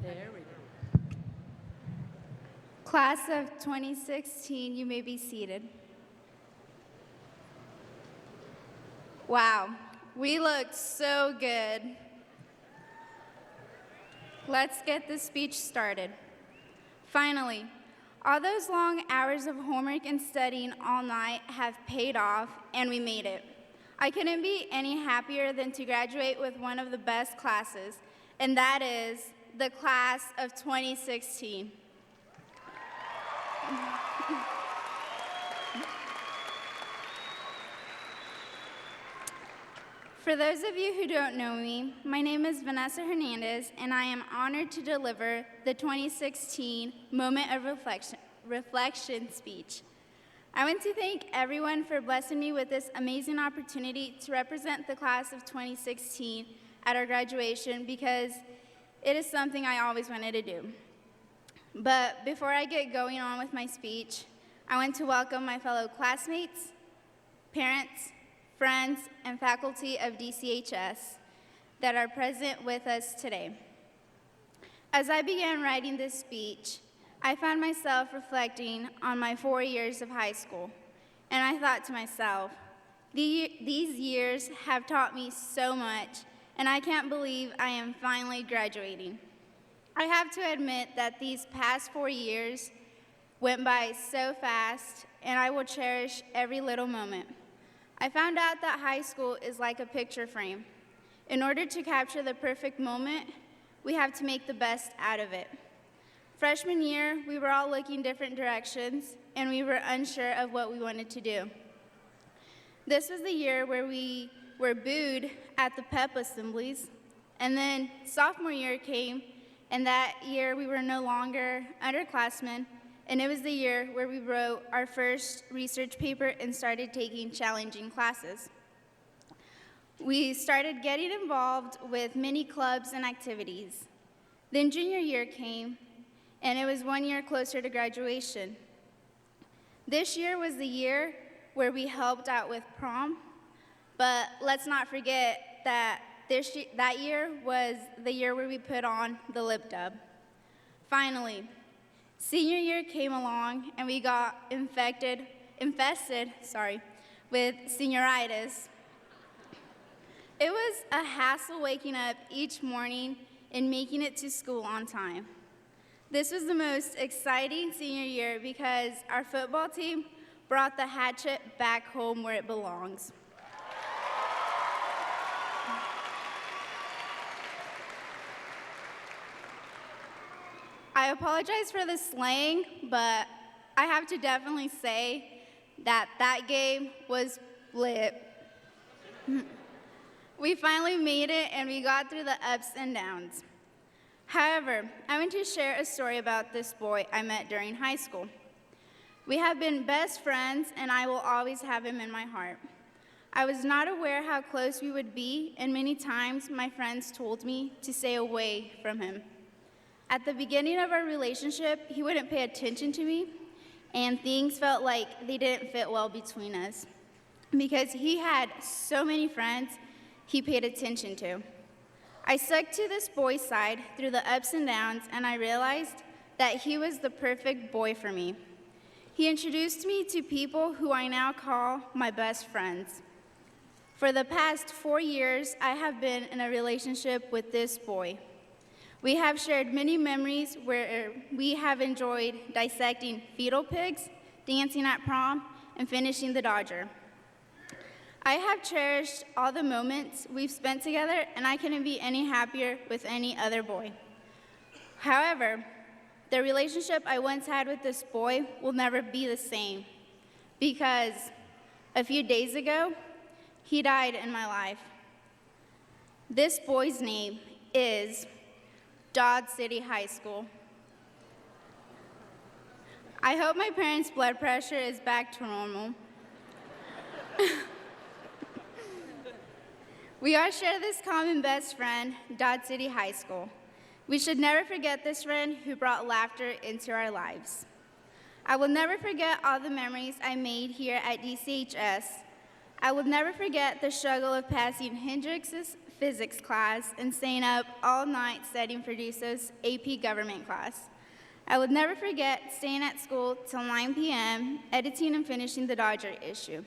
There we go. Class of 2016, you may be seated. Wow, we looked so good. Let's get the speech started. Finally, all those long hours of homework and studying all night have paid off, and we made it. I couldn't be any happier than to graduate with one of the best classes, and that is the class of 2016. For those of you who don't know me, my name is Vanessa Hernandez, and I am honored to deliver the 2016 Moment of Reflection speech. I want to thank everyone for blessing me with this amazing opportunity to represent the class of 2016 at our graduation, because it is something I always wanted to do. But before I get going on with my speech, I want to welcome my fellow classmates, parents, friends, and faculty of DCHS that are present with us today. As I began writing this speech, I found myself reflecting on my 4 years of high school, and I thought to myself, these years have taught me so much, and I can't believe I am finally graduating. I have to admit that these past 4 years went by so fast, and I will cherish every little moment. I found out that high school is like a picture frame. In order to capture the perfect moment, we have to make the best out of it. Freshman year, we were all looking different directions, and we were unsure of what we wanted to do. This was the year where we were booed at the pep assemblies, and then sophomore year came, and that year we were no longer underclassmen, and it was the year where we wrote our first research paper and started taking challenging classes. We started getting involved with many clubs and activities. Then junior year came, and it was 1 year closer to graduation. This year was the year where we helped out with prom, but let's not forget that that year was the year where we put on the lip dub. Finally, senior year came along, and we got infested with senioritis. It was a hassle waking up each morning and making it to school on time. This was the most exciting senior year because our football team brought the hatchet back home where it belongs. I apologize for the slang, but I have to definitely say that that game was lit. We finally made it, and we got through the ups and downs. However, I want to share a story about this boy I met during high school. We have been best friends, and I will always have him in my heart. I was not aware how close we would be, and many times my friends told me to stay away from him. At the beginning of our relationship, he wouldn't pay attention to me, and things felt like they didn't fit well between us because he had so many friends he paid attention to. I stuck to this boy's side through the ups and downs, and I realized that he was the perfect boy for me. He introduced me to people who I now call my best friends. For the past 4 years, I have been in a relationship with this boy. We have shared many memories where we have enjoyed dissecting fetal pigs, dancing at prom, and finishing the Dodger. I have cherished all the moments we've spent together, and I couldn't be any happier with any other boy. However, the relationship I once had with this boy will never be the same because a few days ago, he died in my life. This boy's name is Dodge City High School. I hope my parents' blood pressure is back to normal. We all share this common best friend, Dodge City High School. We should never forget this friend who brought laughter into our lives. I will never forget all the memories I made here at DCHS. I will never forget the struggle of passing Hendrix's physics class and staying up all night studying for DCHS AP government class. I will never forget staying at school till 9 p.m., editing and finishing the Dodger issue.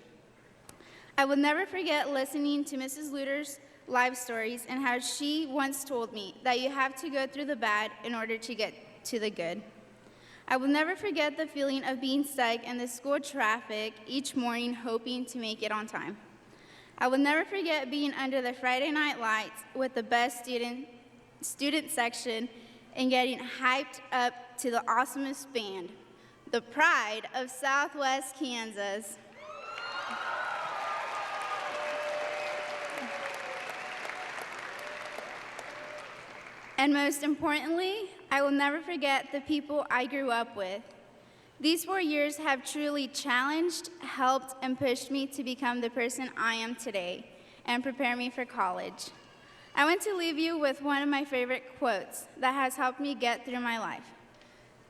I will never forget listening to Mrs. Luter's life stories and how she once told me that you have to go through the bad in order to get to the good. I will never forget the feeling of being stuck in the school traffic each morning hoping to make it on time. I will never forget being under the Friday night lights with the best student section and getting hyped up to the awesomest band, the pride of Southwest Kansas. And most importantly, I will never forget the people I grew up with. These 4 years have truly challenged, helped, and pushed me to become the person I am today and prepare me for college. I want to leave you with one of my favorite quotes that has helped me get through my life.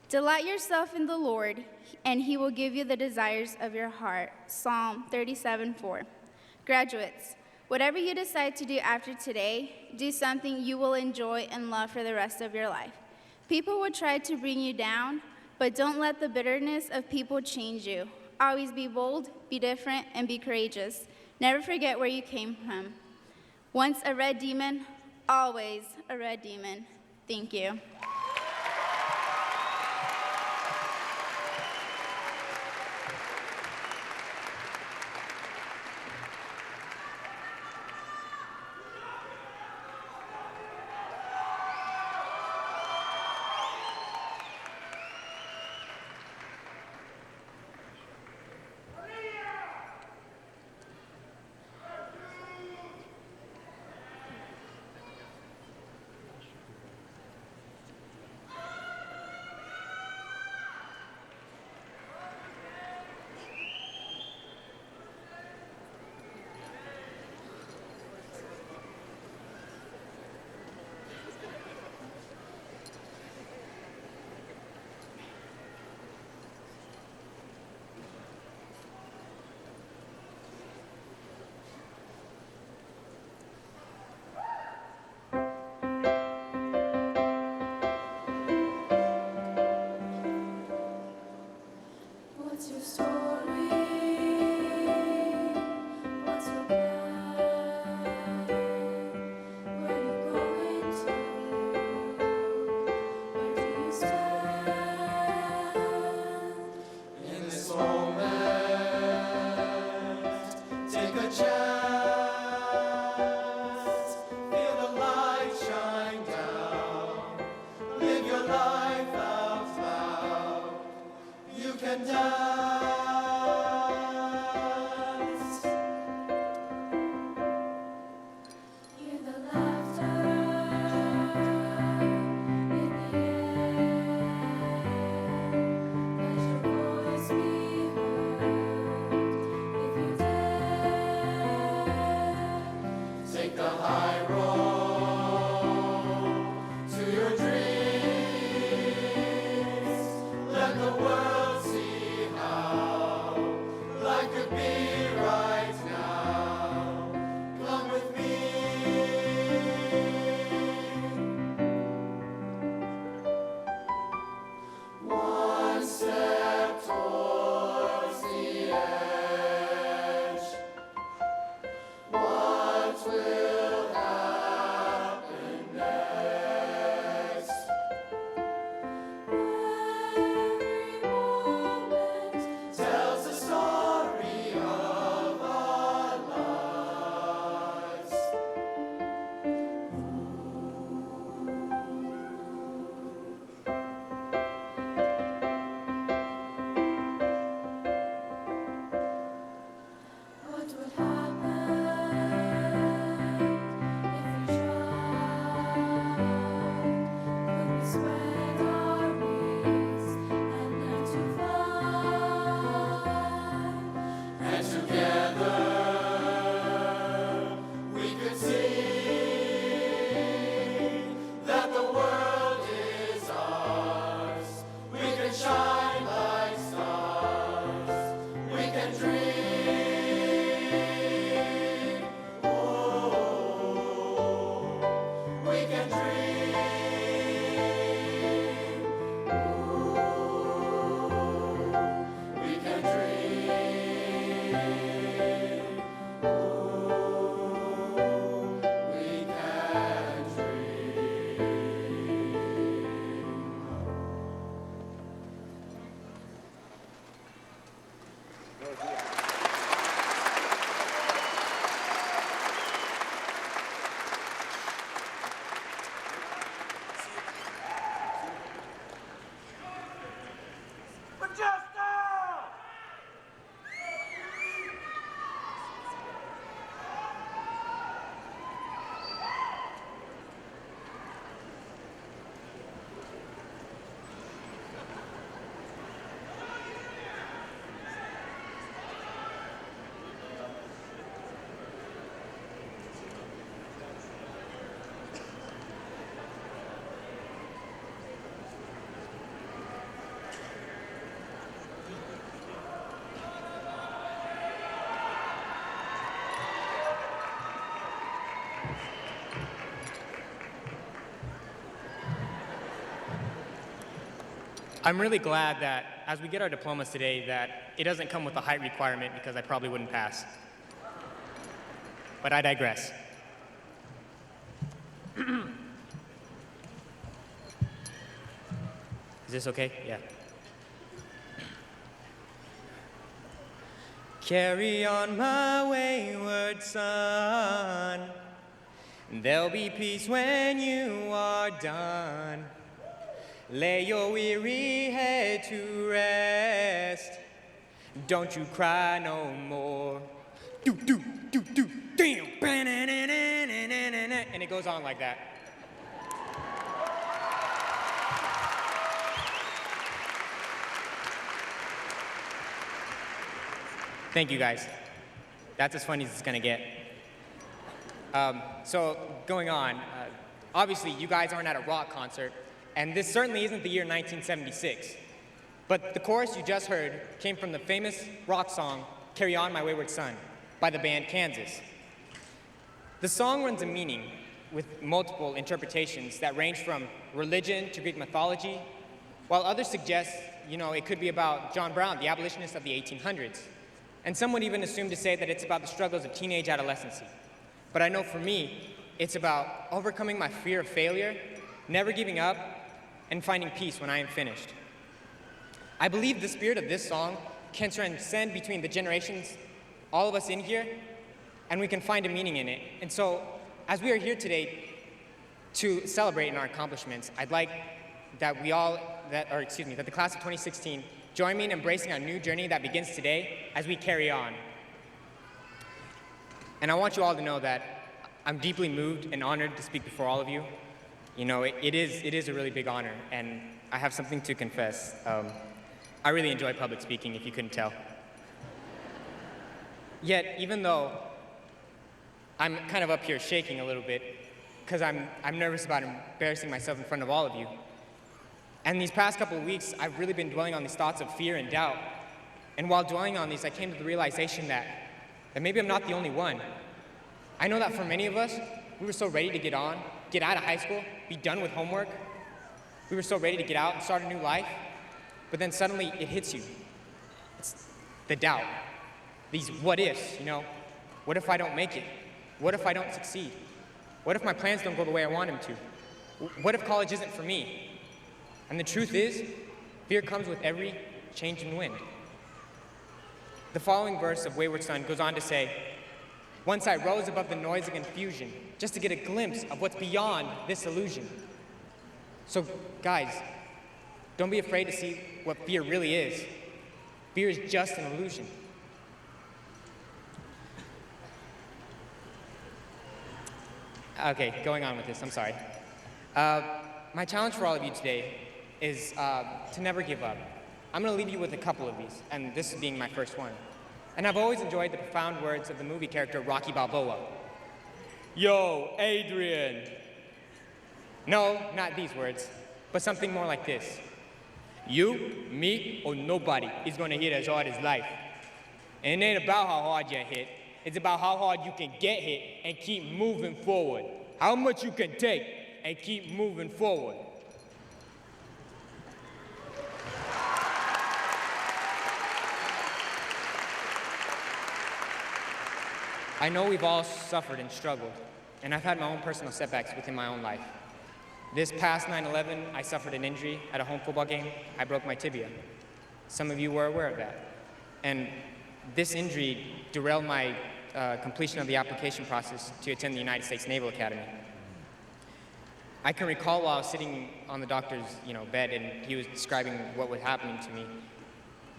Delight yourself in the Lord, and he will give you the desires of your heart. Psalm 37:4. Graduates, whatever you decide to do after today, do something you will enjoy and love for the rest of your life. People will try to bring you down, but don't let the bitterness of people change you. Always be bold, be different, and be courageous. Never forget where you came from. Once a red demon, always a red demon. Thank you. What's your story? What's your plan? Where you going to? Where do you stand? In this moment, take a chance. Feel the light shine down. Live your life out loud. You can dance. Hear the laughter in the air. Let your voice be heard if you dare. Take the high road to your dreams. Let the world see how I'm really glad that as we get our diplomas today that it doesn't come with a height requirement because I probably wouldn't pass. But I digress. Is this okay? Yeah. Carry on, my wayward son. There'll be peace when you are done. Lay your weary head to rest. Don't you cry no more. Do, do, do, do, damn. And it goes on like that. Thank you, guys. That's as funny as it's gonna get. So, going on, obviously you guys aren't at a rock concert, and this certainly isn't the year 1976. But the chorus you just heard came from the famous rock song, Carry On, My Wayward Son, by the band Kansas. The song runs a meaning with multiple interpretations that range from religion to Greek mythology, while others suggest, it could be about John Brown, the abolitionist of the 1800s. And some would even assume to say that it's about the struggles of teenage adolescency. But I know for me, it's about overcoming my fear of failure, never giving up, and finding peace when I am finished. I believe the spirit of this song can transcend between the generations, all of us in here, and we can find a meaning in it. And so, as we are here today to celebrate in our accomplishments, I'd like that that the class of 2016 join me in embracing our new journey that begins today as we carry on. And I want you all to know that I'm deeply moved and honored to speak before all of you. It is a really big honor, and I have something to confess. I really enjoy public speaking, if you couldn't tell. Yet, even though I'm kind of up here shaking a little bit, because I'm nervous about embarrassing myself in front of all of you. And these past couple of weeks, I've really been dwelling on these thoughts of fear and doubt. And while dwelling on these, I came to the realization that maybe I'm not the only one. I know that for many of us, we were so ready to get out of high school, be done with homework. We were so ready to get out and start a new life. But then suddenly it hits you. It's the doubt. These what ifs, What if I don't make it? What if I don't succeed? What if my plans don't go the way I want them to? What if college isn't for me? And the truth is, fear comes with every change in wind. The following verse of Wayward Son goes on to say, once I rose above the noise and confusion, just to get a glimpse of what's beyond this illusion. So, guys, don't be afraid to see what fear really is. Fear is just an illusion. Okay, going on with this, I'm sorry. My challenge for all of you today is to never give up. I'm going to leave you with a couple of these, and this being my first one. And I've always enjoyed the profound words of the movie character Rocky Balboa. Yo, Adrian. No, not these words, but something more like this. You, me, or nobody is going to hit as hard as life. And it ain't about how hard you hit. It's about how hard you can get hit and keep moving forward. How much you can take and keep moving forward. I know we've all suffered and struggled, and I've had my own personal setbacks within my own life. This past 9/11, I suffered an injury at a home football game. I broke my tibia. Some of you were aware of that. And this injury derailed my completion of the application process to attend the United States Naval Academy. I can recall while I was sitting on the doctor's bed and he was describing what was happening to me,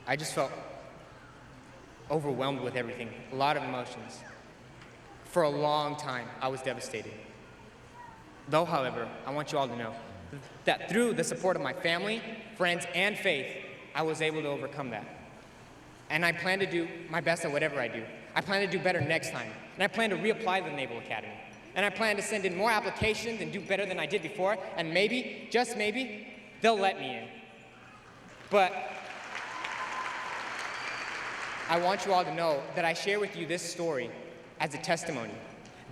I just felt overwhelmed with everything, a lot of emotions. For a long time, I was devastated. Though, however, I want you all to know that through the support of my family, friends, and faith, I was able to overcome that. And I plan to do my best at whatever I do. I plan to do better next time. And I plan to reapply to the Naval Academy. And I plan to send in more applications and do better than I did before. And maybe, just maybe, they'll let me in. But I want you all to know that I share with you this story as a testimony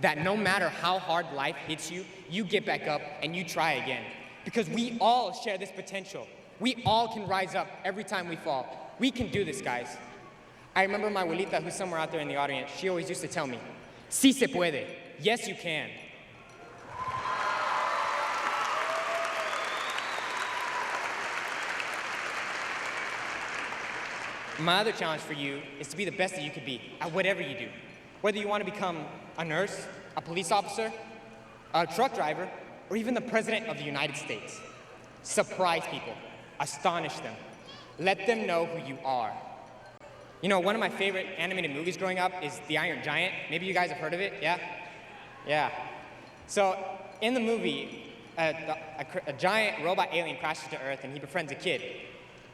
that no matter how hard life hits you, you get back up and you try again. Because we all share this potential. We all can rise up every time we fall. We can do this, guys. I remember my abuelita, who's somewhere out there in the audience, she always used to tell me, "Sí se puede." Yes, you can. My other challenge for you is to be the best that you could be at whatever you do. Whether you want to become a nurse, a police officer, a truck driver, or even the President of the United States. Surprise people. Astonish them. Let them know who you are. You know, one of my favorite animated movies growing up is The Iron Giant. Maybe you guys have heard of it, yeah? Yeah. So, in the movie, a giant robot alien crashes to Earth and he befriends a kid.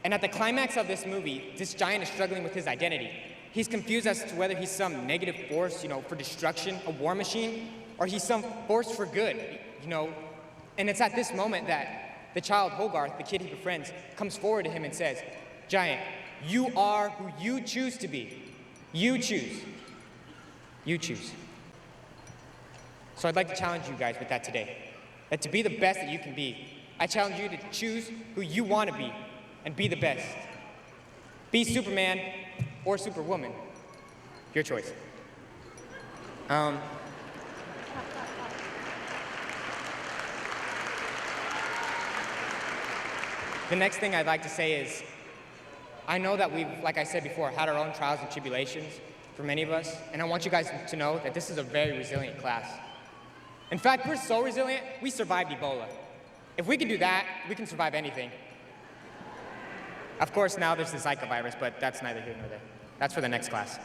And at the climax of this movie, this giant is struggling with his identity. He's confused as to whether he's some negative force, you know, for destruction, a war machine, or he's some force for good, you know. And it's at this moment that the child, Hogarth, the kid he befriends, comes forward to him and says, "Giant, you are who you choose to be. You choose. You choose." So I'd like to challenge you guys with that today. That to be the best that you can be, I challenge you to choose who you want to be and be the best. Be Superman or Superwoman. Your choice. The next thing I'd like to say is, I know that we've, like I said before, had our own trials and tribulations for many of us, and I want you guys to know that this is a very resilient class. In fact, we're so resilient, we survived Ebola. If we can do that, we can survive anything. Of course, now there's the Zika virus, but that's neither here nor there. That's for the next class.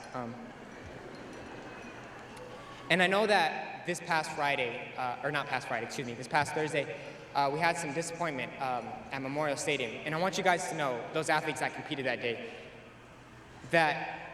And I know that this past Friday, this past Thursday, we had some disappointment at Memorial Stadium. And I want you guys to know, those athletes that competed that day, that